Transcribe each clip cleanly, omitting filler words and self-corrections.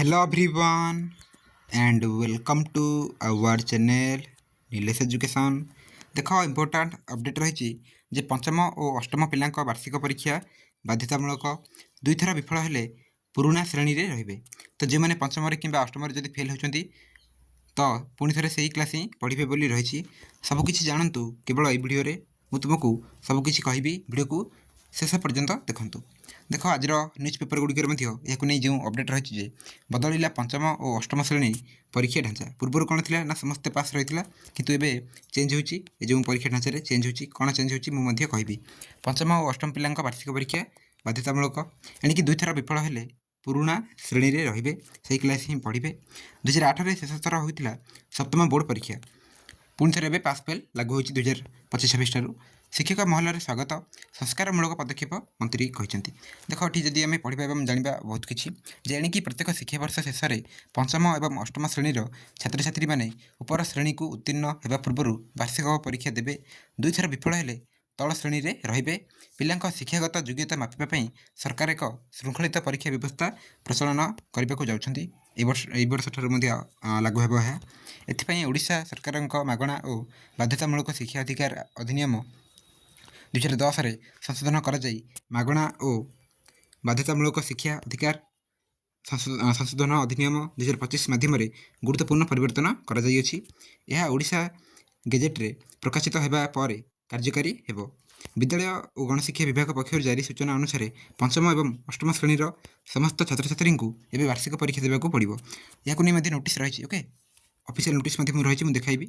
Hello everyone and welcome to our channel Nilesh Education। देख important update रही जे पंचम और अष्टम पिला वार्षिक परीक्षा बाध्यतामूलक दुई थर विफल हेले पुराणा श्रेणी रे रहिबे। तो जे मैंने पंचम कि अष्टम जदि फेल होती तो पुणी थे से ही क्लास ही पढ़े बोली रही सबकि जानतु केवल ये भिडियो मुझे तुमको सबकि कहि भिडियो को शेष पर्यंत देखूँ। देख आज न्यूज पेपर गुड़िकर नहीं जो अपडेट रही बदलला पंचम और अष्टम श्रेणी परीक्षा ढांचा पूर्व कौन थी ना समस्ते पास रही है किंतु एबे चेंज हो परीक्षा ढांचा चेंज हो कौन चेंज होमुझे कहि पंचम और अष्टम पिला वार्षिक परीक्षा बाध्यतामूलक एणिकी दुई थर विफल हेले पुराणा श्रेणी रे रहिबे से क्लास ही पढ़े। 2008 में शेष थर होता सप्तम बोर्ड परीक्षा पुणी थे पास फेल लागू हो 2025-26 ठार शिक्षक महल स्वागत संस्कारमूलक पदक्षेप मंत्री कहते। देख ये जदि आम पढ़ा और जाना बहुत किसी एणिकी प्रत्येक शिक्षा वर्ष शेष में पंचम और अष्टम श्रेणी छात्र छात्री मैंने उपर श्रेणी को उत्तीर्ण होगा पूर्व वार्षिक परीक्षा देवे दुई थर विफल हेले तल श्रेणी में रे पिला शिक्षागत योग्यता मापिवाई सरकार एक श्रृंखलित परीक्षा व्यवस्था प्रचलन करने को जाउछंती। वर्ष ठार लागू होगा है एथिपाई ओडिशा सरकार मागणा और बाध्यतामूलक शिक्षा अधिकार अधिनियम 2010 में संशोधन कर मागणा और बाध्यतामूलक शिक्षा अधिकार संशोधन अधिनियम 2025 माध्यम गुरुत्वपूर्ण परिवर्तन कर ओडिशा गेजेट्रे प्रकाशित होगा पर कार्यकारी हेबो। विद्यालय और गणशिक्षा विभाग पक्षर जारी सूचना अनुसार पंचम और अष्टम श्रेणीर समस्त छात्र छात्री को एवं वार्षिक परीक्षा देवाक पड़ो। या नोटिस रही ओके ऑफिशियल नोटिस रही मुझे देखाइबी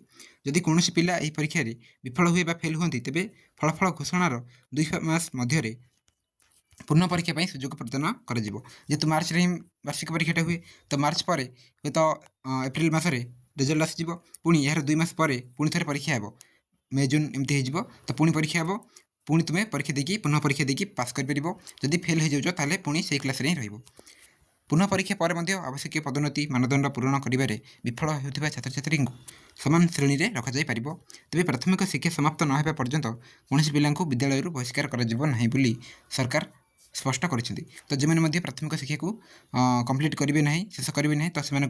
जदि कौन पिला यह परीक्षा विफल हुए फेल हुए तेज फलाफल घोषणार 2 मास मध्य पुनः परीक्षा सुजोग प्रदान करेतु मार्च ही वार्षिक परीक्षा हुए तो मार्च पर हे तो एप्रिल मसरे रिजल्ट आसो पुणी यार 2 मास पर पुणी थे परीक्षा हे मे जून एमती हो तो पुणी परीक्षा हे पुणी तुम्हें परीक्षा देकी पुनः परीक्षा देकी पास कर जदि फेल हो जाओ ताले पुणी से क्लास ही रहिबो। पुनः परीक्षा पर आवश्यक पदोन्नति मानदंड पूरण कर विफल होता छात्र छात्री को समान श्रेणी में रखा तेज प्राथमिक शिक्षा समाप्त न होगा पर्यंत कौन पिला विद्यालय बहिष्कार कर सरकार स्पष्ट करिसेंती। तो जो मैंने प्राथमिक शिक्षा को कंप्लीट करेंगे ना शेष करेंगे ना तो से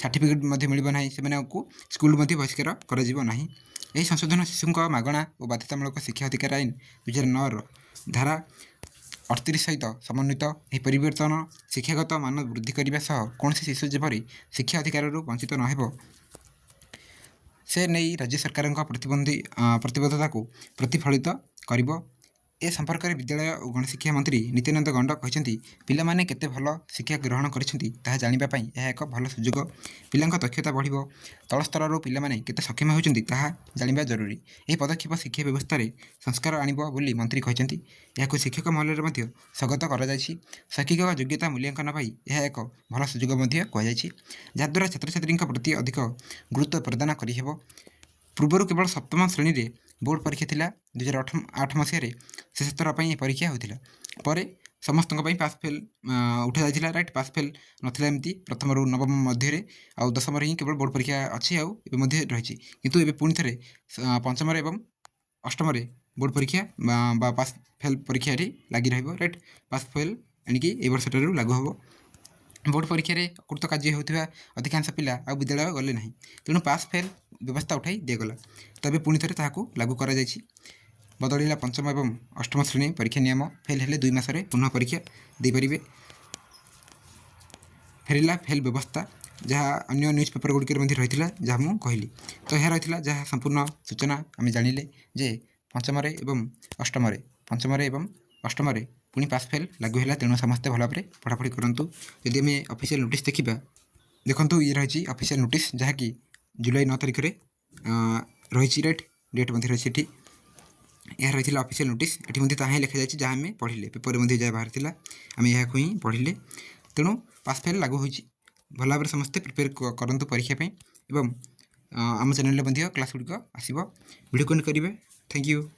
सर्टिफिकेट मिलना से स्कूल बहिष्कार कर यही संशोधन शिशु मागणा और बाध्यतामूलक शिक्षा अधिकार आईन 2009 धारा 38 सहित समन्वित यह परिवर्तन शिक्षागत मान वृद्धि करने कौन शिशु जपरी शिक्षा अधिकार वंचित न से नहीं राज्य सरकार प्रतिबद्धता को प्रतिफलित कर। ए संपर्क में विद्यालय और गणशिक्षा मंत्री नित्यानंद गंड कहते पिला माने केते भल शिक्षा ग्रहण कर जानापी यह एक भल सुजोग पिला दक्षता बढ़ तल स्तर पिला माने केते सक्षम होती जाना जरूरी। यह पदक्षेप शिक्षा व्यवस्था संस्कार आणव बोली मंत्री कहते यह शिक्षक महल में स्वागत कर शैक्षिक योग्यता मूल्यांकन पाई यह एक भल सुजोग कहुई जहाद्वारा छात्र छात्री प्रति अधिक गुरुत्व प्रदान कर पूर्वर केवल सप्तम श्रेणी में बोर्ड परीक्षा थिला 2008 मसीह शेष थर पर परीक्षा होता पर समस्त पास फेल उठा जाता राइट पास फेल नाला एमती प्रथम रू नवम मध्य आ दशम ही केवल बोर्ड परीक्षा अच्छी रही किंतु पुणी थे पंचम और अष्टम बोर्ड परीक्षा पास फेल परीक्षा लगी राइट पास फेल एणिकी वर्ष ठार लागू हम बोर्ड परीक्षा कृतकार्य होता अधिकांश पिला आ विद्यालय गले ना तेणु पास फेल व्यवस्था उठाई दिगला तबे पुणी थे लागू कर बदलला पंचम और अष्टम श्रेणी परीक्षा नियम फेल हेले 2 मासरे पुनः परीक्षा देपारे फेरला फेल व्यवस्था जहाँ अन्य न्यूज पेपर गुड़िक रही जहाँ मुझे कहली। तो यह रही जहाँ संपूर्ण सूचना आम जानिले जे पंचम और अष्टम पुणी पास फेल लागू है तेणु समस्ते भल भाव पढ़ापढ़ी करूँ। जदि आम ऑफिशियल नोटिस देखा देखो ये रही ऑफिशियल नोटिस जहाँकि जुलाई 9 तारिख में रही राइट डेट रही यह रही ऑफिशियल नोटिस ये ताही लिखा जहाँ आम पढ़ले पेपर में जहाँ बाहर आम यह ही पढ़ले तेणु पास फेल लागू हो भल भाव समस्ते प्रिपेयर करूँ परीक्षा एवं आम चैनल क्लास गुड़िक आसो भिडियो करेंगे। Thank you.